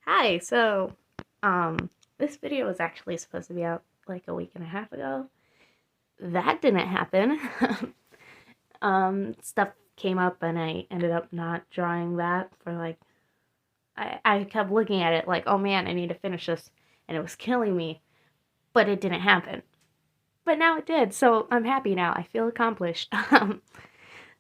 Hi, this video was actually supposed to be out like a week and a half ago. That didn't happen. Stuff came up and I ended up not drawing that for I kept looking at it like, oh man, I need to finish this, and it was killing me, but it didn't happen. But now it did, so I'm happy now. I feel accomplished.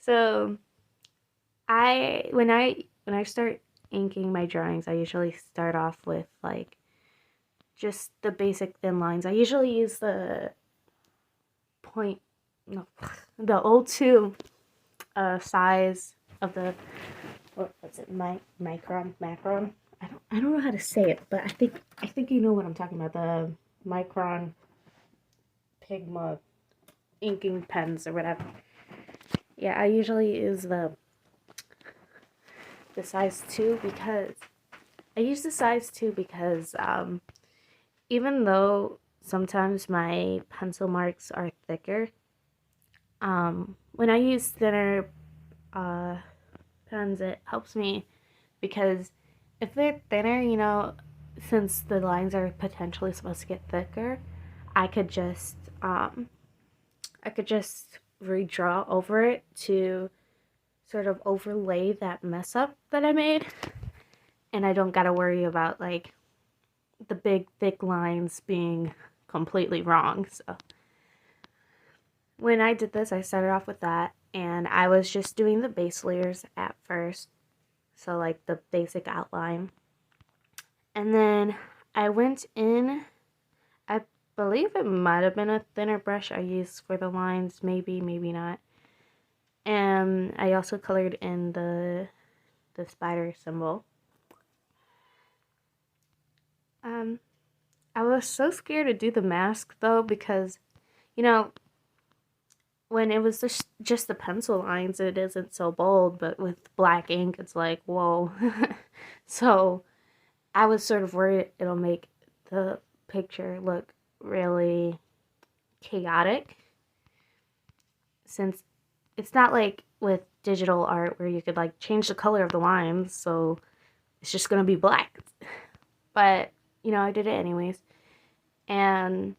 So when I start inking my drawings, I usually start off with like just the basic thin lines. I usually use the point, no, the O2 size of the, what's it, macron. I don't know how to say it, but I think you know what I'm talking about. The micron Pigma inking pens or whatever. Yeah, I usually use the size 2 because I use the size 2 because even though sometimes my pencil marks are thicker, when I use thinner pens, it helps me because if they're thinner, since the lines are potentially supposed to get thicker, I could just I could just redraw over it to sort of overlay that mess up that I made, and I don't gotta worry about like the big thick lines being completely wrong. So when I did this, I started off with that, and I was just doing the base layers at first, so like the basic outline. And then I went in, I believe it might have been a thinner brush I used for the lines, maybe, maybe not. And I also colored in the spider symbol. I was so scared to do the mask though because, you know, when it was just the pencil lines, it isn't so bold, but with black ink, it's like, whoa. So I was sort of worried it'll make the picture look really chaotic, since it's not like with digital art where you could like change the color of the lines, so it's just gonna be black. But, I did it anyways, and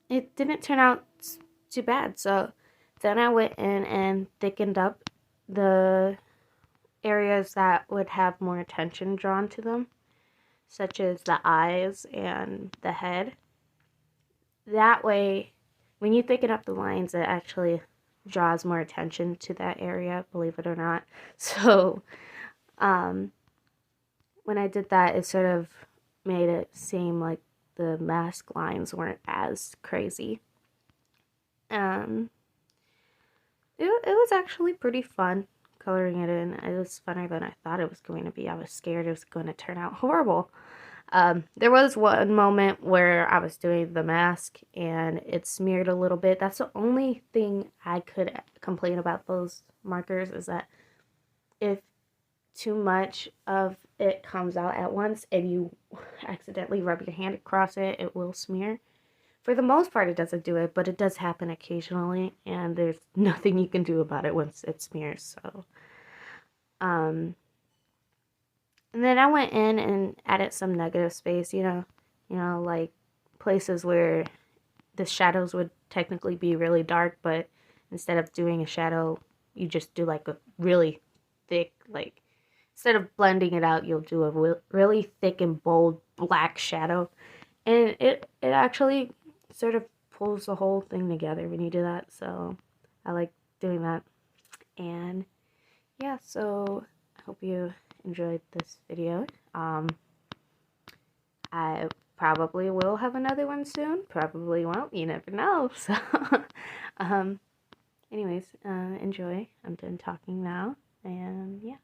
it didn't turn out too bad. So then I went in and thickened up the areas that would have more attention drawn to them, such as the eyes and the head. That way, when you thicken up the lines, it actually draws more attention to that area, believe it or not. So, when I did that, it sort of made it seem like the mask lines weren't as crazy. Um, it was actually pretty fun coloring it in. It was funner than I thought it was going to be. I was scared it was going to turn out horrible. There was one moment where I was doing the mask and it smeared a little bit. That's the only thing I could complain about those markers, is that if too much of it comes out at once and you accidentally rub your hand across it, it will smear. For the most part, it doesn't do it, but it does happen occasionally, and there's nothing you can do about it once it smears. So, and then I went in and added some negative space, like places where the shadows would technically be really dark, but instead of doing a shadow, you just do like a really thick, like, instead of blending it out, you'll do a really thick and bold black shadow. And it actually sort of pulls the whole thing together when you do that. So I like doing that. And yeah, so I hope you enjoyed this video. I probably will have another one soon. Probably won't. You never know. So, anyways, enjoy. I'm done talking now. And yeah.